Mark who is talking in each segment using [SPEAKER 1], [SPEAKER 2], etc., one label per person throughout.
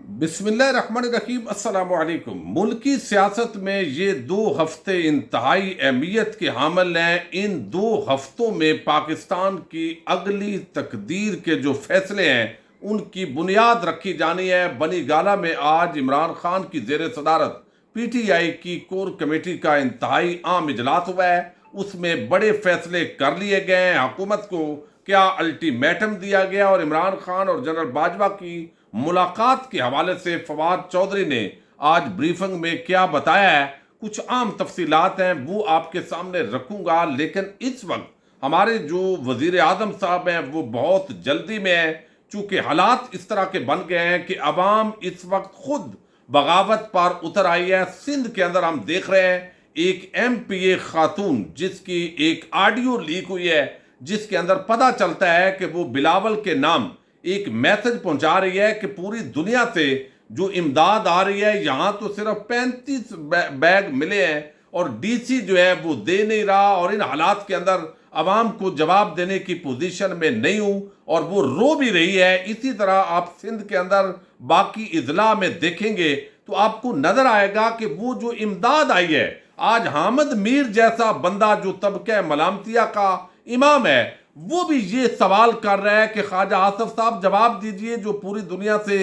[SPEAKER 1] بسم اللہ الرحمن الرحیم۔ السلام علیکم۔ ملکی سیاست میں یہ 2 ہفتے انتہائی اہمیت کے حامل ہیں۔ ان 2 ہفتوں میں پاکستان کی اگلی تقدیر کے جو فیصلے ہیں ان کی بنیاد رکھی جانی ہے۔ بنی گالہ میں آج عمران خان کی زیر صدارت پی ٹی آئی کی کور کمیٹی کا انتہائی عام اجلاس ہوا ہے۔ اس میں بڑے فیصلے کر لیے گئے ہیں۔ حکومت کو کیا الٹیمیٹم دیا گیا اور عمران خان اور جنرل باجوہ کی ملاقات کے حوالے سے فواد چودھری نے آج بریفنگ میں کیا بتایا ہے، کچھ عام تفصیلات ہیں وہ آپ کے سامنے رکھوں گا۔ لیکن اس وقت ہمارے جو وزیر اعظم صاحب ہیں وہ بہت جلدی میں ہیں، چونکہ حالات اس طرح کے بن گئے ہیں کہ عوام اس وقت خود بغاوت پر اتر آئی ہے۔ سندھ کے اندر ہم دیکھ رہے ہیں ایک ایم پی اے خاتون جس کی ایک آڈیو لیک ہوئی ہے، جس کے اندر پتہ چلتا ہے کہ وہ بلاول کے نام ایک میسج پہنچا رہی ہے کہ پوری دنیا سے جو امداد آ رہی ہے، یہاں تو صرف 35 بیگ ملے ہیں اور ڈی سی جو ہے وہ دے نہیں رہا، اور ان حالات کے اندر عوام کو جواب دینے کی پوزیشن میں نہیں ہوں، اور وہ رو بھی رہی ہے۔ اسی طرح آپ سندھ کے اندر باقی اضلاع میں دیکھیں گے تو آپ کو نظر آئے گا کہ وہ جو امداد آئی ہے، آج حامد میر جیسا بندہ جو طبقہ ملامتیہ کا امام ہے وہ بھی یہ سوال کر رہا ہے کہ خواجہ آصف صاحب جواب دیجئے، جو پوری دنیا سے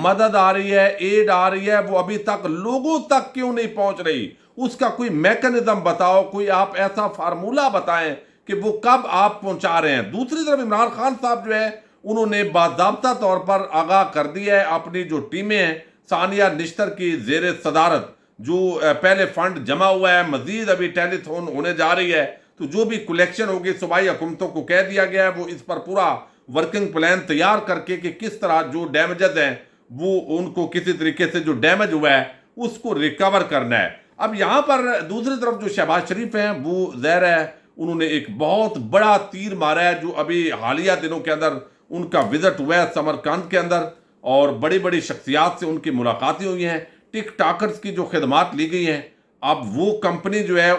[SPEAKER 1] مدد آ رہی ہے، ایڈ آ رہی ہے، وہ ابھی تک لوگوں تک کیوں نہیں پہنچ رہی؟ اس کا کوئی میکنزم بتاؤ، کوئی آپ ایسا فارمولہ بتائیں کہ وہ کب آپ پہنچا رہے ہیں۔ دوسری طرف عمران خان صاحب جو ہے انہوں نے باضابطہ طور پر آگاہ کر دیا ہے اپنی جو ٹیمیں ہیں، ثانیہ نشتر کی زیر صدارت جو پہلے فنڈ جمع ہوا ہے، مزید ابھی ٹیلی تھون ہونے جا رہی ہے، تو جو بھی کلیکشن ہوگی صوبائی حکومتوں کو کہہ دیا گیا ہے وہ اس پر پورا ورکنگ پلان تیار کر کے کہ کس طرح جو ڈیمیجز ہیں وہ ان کو کسی طریقے سے جو ڈیمیج ہوا ہے اس کو ریکور کرنا ہے۔ اب یہاں پر دوسری طرف جو شہباز شریف ہیں وہ ظاہر ہے انہوں نے ایک بہت بڑا تیر مارا ہے، جو ابھی حالیہ دنوں کے اندر ان کا وزٹ ہوا ہے سمرقند کے اندر، اور بڑی بڑی شخصیات سے ان کی ملاقاتیں ہوئی ہیں، ٹک ٹاکرز کی جو خدمات لی گئی ہیں۔ اب وہ کمپنی جو ہے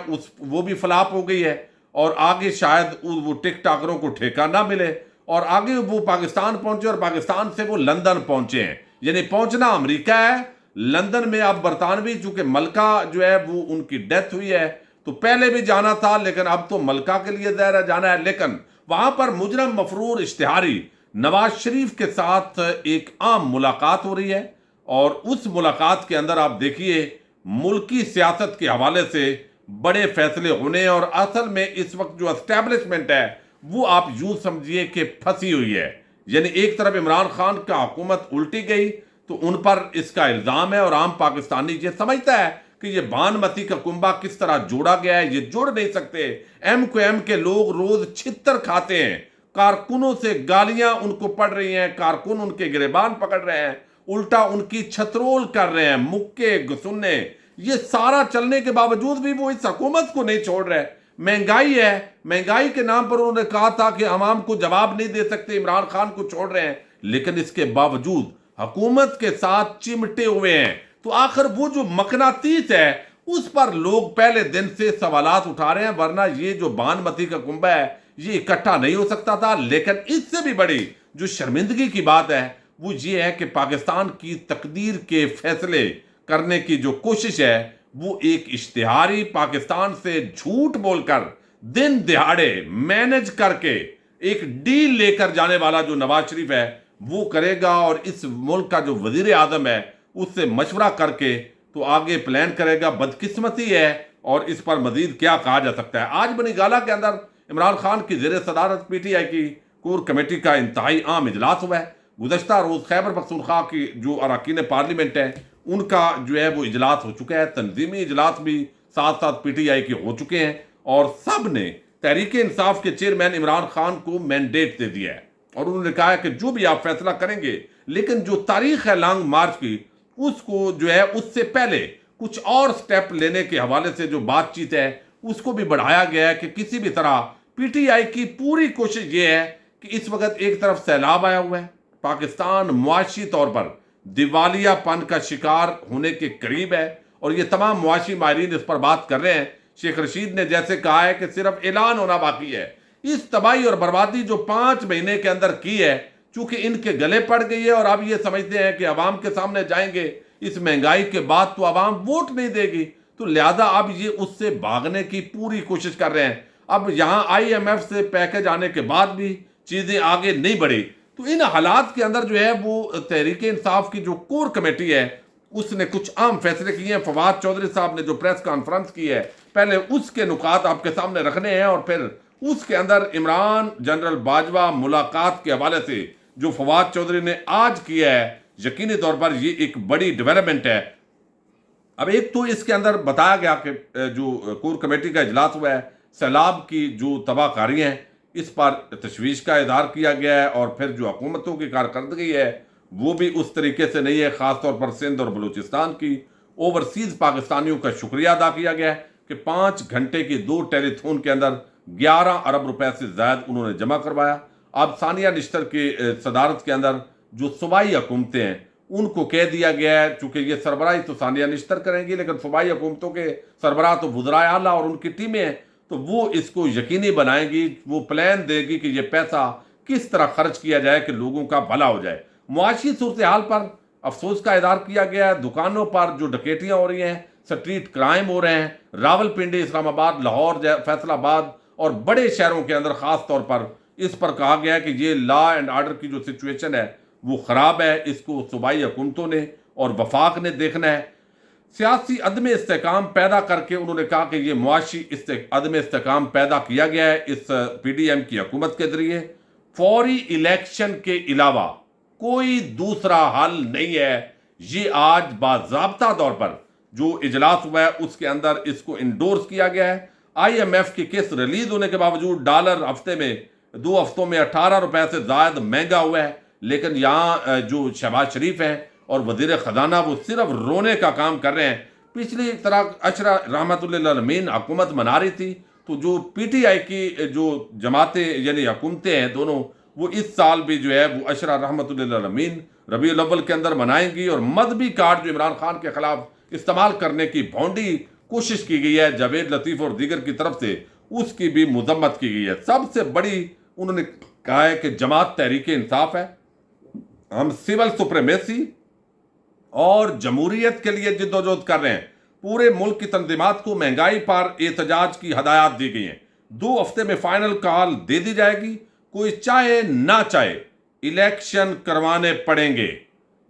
[SPEAKER 1] وہ بھی فلاپ ہو گئی ہے، اور آگے شاید وہ ٹک ٹاکروں کو ٹھیکہ نہ ملے، اور آگے وہ پاکستان پہنچے اور پاکستان سے وہ لندن پہنچے ہیں، یعنی پہنچنا امریکہ ہے۔ لندن میں اب برطانوی چونکہ ملکہ جو ہے وہ ان کی ڈیتھ ہوئی ہے تو پہلے بھی جانا تھا، لیکن اب تو ملکہ کے لیے ظاہر جانا ہے، لیکن وہاں پر مجرم مفرور اشتہاری نواز شریف کے ساتھ ایک عام ملاقات ہو رہی ہے، اور اس ملاقات کے اندر آپ دیکھیے ملکی سیاست کے حوالے سے بڑے فیصلے ہونے ہیں، اور اصل میں اس وقت جو اسٹیبلشمنٹ ہے وہ آپ یوں سمجھیے کہ پھنسی ہوئی ہے۔ یعنی ایک طرف عمران خان کا حکومت الٹی گئی تو ان پر اس کا الزام ہے، اور عام پاکستانی یہ سمجھتا ہے کہ یہ بانمتی کا کنبہ کس طرح جوڑا گیا ہے، یہ جوڑ نہیں سکتے۔ ایم کو ایم کے لوگ روز چھتر کھاتے ہیں، کارکنوں سے گالیاں ان کو پڑ رہی ہیں، کارکن ان کے گریبان پکڑ رہے ہیں، الٹا ان کی چھترول کر رہے ہیں، مکے گسنے، یہ سارا چلنے کے باوجود بھی وہ اس حکومت کو نہیں چھوڑ رہے۔ مہنگائی ہے، مہنگائی کے نام پر انہوں نے کہا تھا کہ عوام کو جواب نہیں دے سکتے، عمران خان کو چھوڑ رہے ہیں، لیکن اس کے باوجود حکومت کے ساتھ چمٹے ہوئے ہیں۔ تو آخر وہ جو مقناطیس ہے اس پر لوگ پہلے دن سے سوالات اٹھا رہے ہیں، ورنہ یہ جو بانمتی کا کنبہ ہے یہ اکٹھا نہیں ہو سکتا تھا۔ لیکن اس سے بھی بڑی جو شرمندگی کی بات ہے وہ یہ ہے کہ پاکستان کی تقدیر کے فیصلے کرنے کی جو کوشش ہے وہ ایک اشتہاری پاکستان سے جھوٹ بول کر دن دہاڑے مینج کر کے ایک ڈیل لے کر جانے والا جو نواز شریف ہے وہ کرے گا، اور اس ملک کا جو وزیر اعظم ہے اس سے مشورہ کر کے تو آگے پلان کرے گا۔ بدقسمتی ہے، اور اس پر مزید کیا کہا جا سکتا ہے۔ آج بنی گالہ کے اندر عمران خان کی زیر صدارت پی ٹی آئی کی کور کمیٹی کا انتہائی عام اجلاس ہوا ہے۔ گزشتہ روز خیبر پختونخوا کی جو اراکین پارلیمنٹ ہیں ان کا جو ہے وہ اجلاس ہو چکا ہے، تنظیمی اجلاس بھی ساتھ ساتھ پی ٹی آئی کے ہو چکے ہیں، اور سب نے تحریک انصاف کے چیئرمین عمران خان کو مینڈیٹ دے دیا ہے، اور انہوں نے کہا ہے کہ جو بھی آپ فیصلہ کریں گے، لیکن جو تاریخ ہے لانگ مارچ کی اس کو جو ہے اس سے پہلے کچھ اور سٹیپ لینے کے حوالے سے جو بات چیت ہے اس کو بھی بڑھایا گیا ہے کہ کسی بھی طرح پی ٹی آئی کی پوری کوشش یہ ہے کہ اس وقت ایک طرف سیلاب آیا ہوا ہے، پاکستان معاشی طور پر دیوالیہ پن کا شکار ہونے کے قریب ہے، اور یہ تمام معاشی ماہرین اس پر بات کر رہے ہیں۔ شیخ رشید نے جیسے کہا ہے کہ صرف اعلان ہونا باقی ہے۔ اس تباہی اور بربادی جو 5 مہینے کے اندر کی ہے، چونکہ ان کے گلے پڑ گئی ہے اور اب یہ سمجھتے ہیں کہ عوام کے سامنے جائیں گے اس مہنگائی کے بعد تو عوام ووٹ نہیں دے گی، تو لہذا اب یہ اس سے بھاگنے کی پوری کوشش کر رہے ہیں۔ اب یہاں آئی ایم ایف سے پیکج آنے کے بعد بھی چیزیں آگے نہیں بڑھی، تو ان حالات کے اندر جو ہے وہ تحریک انصاف کی جو کور کمیٹی ہے اس نے کچھ اہم فیصلے کیے ہیں۔ فواد چودھری صاحب نے جو پریس کانفرنس کی ہے، پہلے اس کے نکات آپ کے سامنے رکھنے ہیں اور پھر اس کے اندر عمران جنرل باجوہ ملاقات کے حوالے سے جو فواد چودھری نے آج کیا ہے، یقینی طور پر یہ ایک بڑی ڈیولپمنٹ ہے۔ اب ایک تو اس کے اندر بتایا گیا کہ جو کور کمیٹی کا اجلاس ہوا ہے، سیلاب کی جو تباہ کاری ہیں اس پر تشویش کا اظہار کیا گیا ہے، اور پھر جو حکومتوں کی کارکردگی ہے وہ بھی اس طریقے سے نہیں ہے، خاص طور پر سندھ اور بلوچستان کی اوورسیز پاکستانیوں کا شکریہ ادا کیا گیا ہے کہ 5 گھنٹے کی 2 ٹیلی تھون کے اندر 11 ارب روپے سے زائد انہوں نے جمع کروایا۔ اب ثانیہ نشتر کی صدارت کے اندر جو صوبائی حکومتیں ہیں ان کو کہہ دیا گیا ہے، چونکہ یہ سربراہی تو ثانیہ نشتر کریں گی لیکن صوبائی حکومتوں کے سربراہ تو وزرائے اعلیٰ اور ان کی ٹیمیں ہیں، تو وہ اس کو یقینی بنائیں گی، وہ پلان دے گی کہ یہ پیسہ کس طرح خرچ کیا جائے کہ لوگوں کا بھلا ہو جائے۔ معاشی صورتحال پر افسوس کا اظہار کیا گیا ہے، دکانوں پر جو ڈکیتیاں ہو رہی ہیں، سٹریٹ کرائم ہو رہے ہیں، راولپنڈی، اسلام آباد، لاہور، فیصل آباد اور بڑے شہروں کے اندر خاص طور پر اس پر کہا گیا ہے کہ یہ لا اینڈ آرڈر کی جو سچویشن ہے وہ خراب ہے، اس کو صوبائی حکومتوں نے اور وفاق نے دیکھنا ہے۔ سیاسی عدم استحکام پیدا کر کے انہوں نے کہا کہ یہ معاشی عدم استحکام پیدا کیا گیا ہے اس پی ڈی ایم کی حکومت کے ذریعے، فوری الیکشن کے علاوہ کوئی دوسرا حل نہیں ہے۔ یہ آج باضابطہ طور پر جو اجلاس ہوا ہے اس کے اندر اس کو انڈورس کیا گیا ہے۔ آئی ایم ایف کی قسط ریلیز ہونے کے باوجود ڈالر ہفتے میں 2 ہفتوں میں 18 روپے سے زائد مہنگا ہوا ہے، لیکن یہاں جو شہباز شریف ہیں اور وزیر خزانہ وہ صرف رونے کا کام کر رہے ہیں۔ پچھلی طرح اشرا رحمت اللہ علیہ حکومت منا رہی تھی، تو جو پی ٹی آئی کی جو جماعتیں یعنی حکومتیں ہیں دونوں، وہ اس سال بھی جو ہے وہ اشرا رحمت اللہ علیہ ربیع الاول کے اندر منائیں گی، اور مذہبی کارڈ جو عمران خان کے خلاف استعمال کرنے کی بھونڈی کوشش کی گئی ہے جاوید لطیف اور دیگر کی طرف سے، اس کی بھی مذمت کی گئی ہے۔ سب سے بڑی انہوں نے کہا ہے کہ جماعت تحریک انصاف ہے، ہم سول سپریمیسی اور جمہوریت کے لیے جدوجہد کر رہے ہیں۔ پورے ملک کی تنظیمات کو مہنگائی پر احتجاج کی ہدایات دی گئی ہیں، 2 ہفتے میں فائنل کال دے دی جائے گی، کوئی چاہے نہ چاہے الیکشن کروانے پڑیں گے۔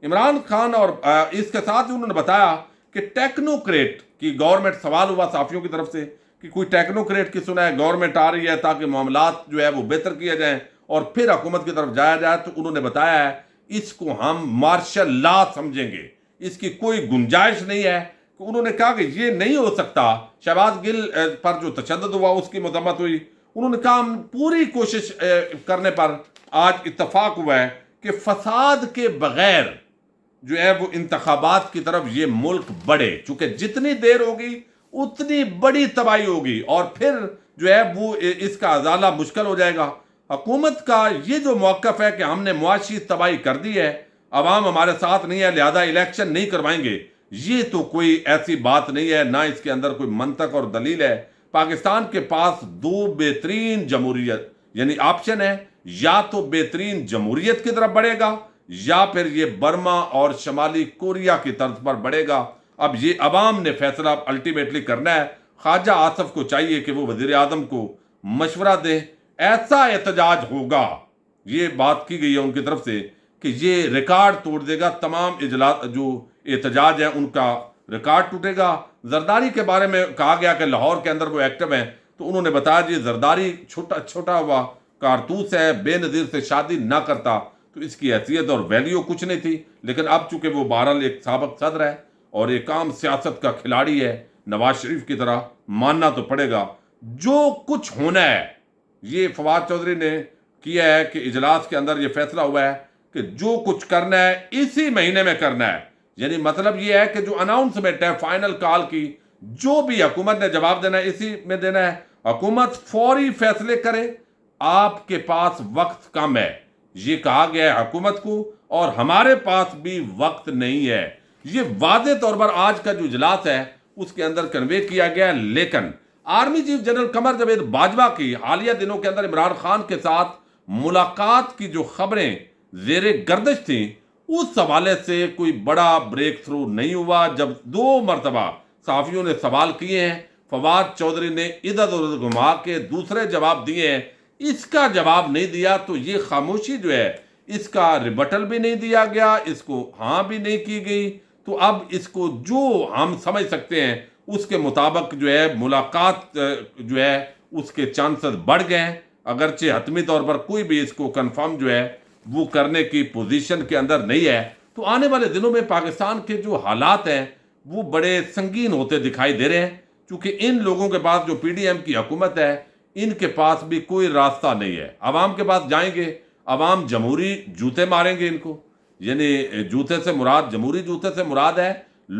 [SPEAKER 1] عمران خان اور اس کے ساتھ انہوں نے بتایا کہ ٹیکنوکریٹ کی گورنمنٹ، سوال ہوا صحافیوں کی طرف سے کہ کوئی ٹیکنوکریٹ کی سنا ہے گورنمنٹ آ رہی ہے تاکہ معاملات جو ہے وہ بہتر کیے جائیں اور پھر حکومت کی طرف جایا جائے، تو انہوں نے بتایا ہے اس کو ہم مارشل لا سمجھیں گے، اس کی کوئی گنجائش نہیں ہے۔ انہوں نے کہا کہ یہ نہیں ہو سکتا۔ شہباز گل پر جو تشدد ہوا اس کی مذمت ہوئی، انہوں نے کہا ہم پوری کوشش کرنے پر آج اتفاق ہوا ہے کہ فساد کے بغیر جو ہے وہ انتخابات کی طرف یہ ملک بڑھے، چونکہ جتنی دیر ہوگی اتنی بڑی تباہی ہوگی اور پھر جو ہے وہ اس کا ازالہ مشکل ہو جائے گا۔ حکومت کا یہ جو موقف ہے کہ ہم نے معاشی تباہی کر دی ہے، عوام ہمارے ساتھ نہیں ہے لہذا الیکشن نہیں کروائیں گے، یہ تو کوئی ایسی بات نہیں ہے، نہ اس کے اندر کوئی منطق اور دلیل ہے۔ پاکستان کے پاس 2 بہترین جمہوریت یعنی آپشن ہے، یا تو بہترین جمہوریت کی طرف بڑھے گا یا پھر یہ برما اور شمالی کوریا کی طرز پر بڑھے گا۔ اب یہ عوام نے فیصلہ الٹیمیٹلی کرنا ہے۔ خواجہ آصف کو چاہیے کہ وہ وزیر اعظم کو مشورہ دیں، ایسا احتجاج ہوگا، یہ بات کی گئی ہے ان کی طرف سے کہ یہ ریکارڈ توڑ دے گا، تمام اجلاس جو احتجاج ہے ان کا ریکارڈ ٹوٹے گا۔ زرداری کے بارے میں کہا گیا کہ لاہور کے اندر وہ ایکٹیو ہیں، تو انہوں نے بتایا جی زرداری چھوٹا ہوا کارتوس ہے، بے نظیر سے شادی نہ کرتا تو اس کی حیثیت اور ویلیو کچھ نہیں تھی، لیکن اب چونکہ وہ بہرحال ایک سابق صدر ہے اور ایک عام سیاست کا کھلاڑی ہے نواز شریف کی طرح، ماننا تو پڑے گا جو کچھ ہونا ہے۔ یہ فواد چودھری نے کیا ہے کہ اجلاس کے اندر یہ فیصلہ ہوا ہے کہ جو کچھ کرنا ہے اسی مہینے میں کرنا ہے، یعنی مطلب یہ ہے کہ جو اناؤنسمنٹ ہے فائنل کال کی، جو بھی حکومت نے جواب دینا ہے اسی میں دینا ہے۔ حکومت فوری فیصلے کرے، آپ کے پاس وقت کم ہے، یہ کہا گیا ہے حکومت کو، اور ہمارے پاس بھی وقت نہیں ہے۔ یہ واضح طور پر آج کا جو اجلاس ہے اس کے اندر کنوے کیا گیا ہے۔ لیکن army chief general Qamar Javed Bajwa کی حالیہ دنوں کے اندر عمران خان کے ساتھ ملاقات کی جو خبریں زیر گردش تھیں اس حوالے سے کوئی بڑا بریک تھرو نہیں ہوا. جب 2 مرتبہ صحافیوں نے سوال کیے ہیں، فواد چودھری نے ادھر ادھر گھما کے دوسرے جواب دیے ہیں، اس کا جواب نہیں دیا. تو یہ خاموشی جو ہے اس کا ریبٹل بھی نہیں دیا گیا، اس کو ہاں بھی نہیں کی گئی. تو اب اس کو جو ہم سمجھ سکتے ہیں اس کے مطابق جو ہے ملاقات جو ہے اس کے چانسز بڑھ گئے ہیں، اگرچہ حتمی طور پر کوئی بھی اس کو کنفرم جو ہے وہ کرنے کی پوزیشن کے اندر نہیں ہے. تو آنے والے دنوں میں پاکستان کے جو حالات ہیں وہ بڑے سنگین ہوتے دکھائی دے رہے ہیں، چونکہ ان لوگوں کے پاس جو پی ڈی ایم کی حکومت ہے ان کے پاس بھی کوئی راستہ نہیں ہے. عوام کے پاس جائیں گے، عوام جمہوری جوتے ماریں گے ان کو، یعنی جوتے سے مراد، جمہوری جوتے سے مراد ہے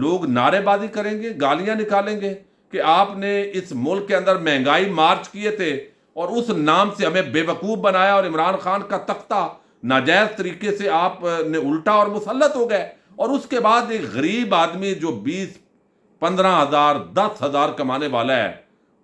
[SPEAKER 1] لوگ نعرے بازی کریں گے، گالیاں نکالیں گے کہ آپ نے اس ملک کے اندر مہنگائی مارچ کیے تھے اور اس نام سے ہمیں بے وقوف بنایا، اور عمران خان کا تختہ ناجائز طریقے سے آپ نے الٹا اور مسلط ہو گئے. اور اس کے بعد ایک غریب آدمی جو 20-15 ہزار 10 ہزار کمانے والا ہے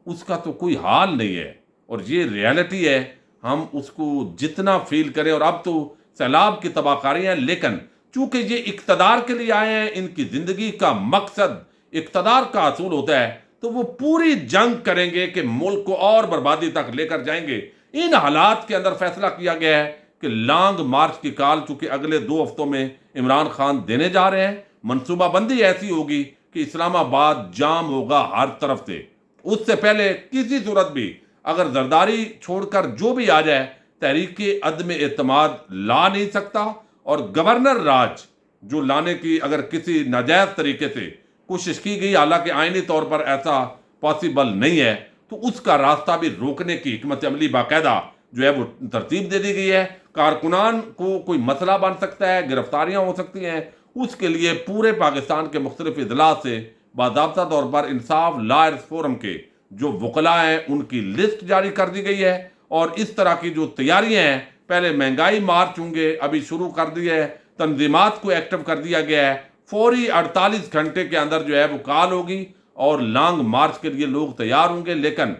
[SPEAKER 1] اس کا تو کوئی حال نہیں ہے. اور یہ ریالٹی ہے، ہم اس کو جتنا فیل کریں. اور اب تو سیلاب کی تباہ کاری ہیں، لیکن چونکہ یہ اقتدار کے لیے آئے ہیں، ان کی زندگی کا مقصد اقتدار کا حصول ہوتا ہے، تو وہ پوری جنگ کریں گے کہ ملک کو اور بربادی تک لے کر جائیں گے. ان حالات کے اندر فیصلہ کیا گیا ہے کہ لانگ مارچ کی کال چونکہ اگلے 2 ہفتوں میں عمران خان دینے جا رہے ہیں، منصوبہ بندی ایسی ہوگی کہ اسلام آباد جام ہوگا ہر طرف سے. اس سے پہلے کسی صورت بھی اگر زرداری چھوڑ کر جو بھی آ جائے تحریک عدم اعتماد لا نہیں سکتا. اور گورنر راج جو لانے کی اگر کسی ناجائز طریقے سے کوشش کی گئی، حالانکہ آئینی طور پر ایسا پاسبل نہیں ہے، تو اس کا راستہ بھی روکنے کی حکمت عملی باقاعدہ جو ہے وہ ترتیب دے دی گئی ہے. کارکنان کو کوئی مسئلہ بن سکتا ہے، گرفتاریاں ہو سکتی ہیں، اس کے لیے پورے پاکستان کے مختلف اضلاع سے باضابطہ طور پر انصاف لائرز فورم کے جو وکلاء ہیں ان کی لسٹ جاری کر دی گئی ہے. اور اس طرح کی جو تیاریاں ہیں، پہلے مہنگائی مارچ ہوں گے، ابھی شروع کر دیا ہے، تنظیمات کو ایکٹیو کر دیا گیا ہے، فوری 48 گھنٹے کے اندر جو ہے وہ کال ہوگی اور لانگ مارچ کے لیے لوگ تیار ہوں گے. لیکن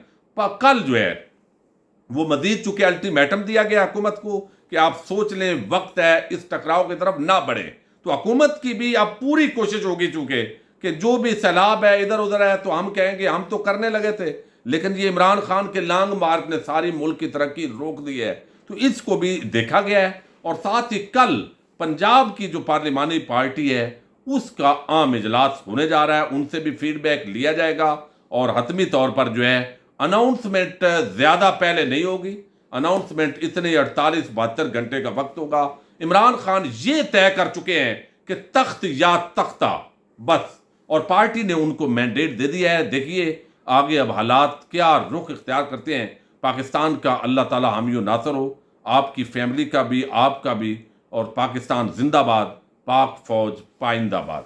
[SPEAKER 1] کل جو ہے وہ مزید چونکہ الٹیمیٹم دیا گیا حکومت کو کہ آپ سوچ لیں، وقت ہے، اس ٹکراؤ کی طرف نہ بڑھیں. تو حکومت کی بھی اب پوری کوشش ہوگی چونکہ کہ جو بھی سیلاب ہے ادھر ادھر ہے تو ہم کہیں گے ہم تو کرنے لگے تھے، لیکن یہ عمران خان کے لانگ مارچ نے ساری ملک کی ترقی روک دی ہے. تو اس کو بھی دیکھا گیا ہے. اور ساتھ ہی کل پنجاب کی جو پارلیمانی پارٹی ہے اس کا عام اجلاس ہونے جا رہا ہے، ان سے بھی فیڈ بیک لیا جائے گا. اور حتمی طور پر جو ہے اناؤنسمنٹ زیادہ پہلے نہیں ہوگی، اناؤنسمنٹ اتنے 48-72 گھنٹے کا وقت ہوگا. عمران خان یہ طے کر چکے ہیں کہ تخت یا تختہ بس، اور پارٹی نے ان کو مینڈیٹ دے دیا ہے. دیکھیے آگے اب حالات کیا رخ اختیار کرتے ہیں. پاکستان کا اللہ تعالی حامی و ناصر ہو، آپ کی فیملی کا بھی، آپ کا بھی. اور پاکستان زندہ باد، پاک فوج پائندہ باد.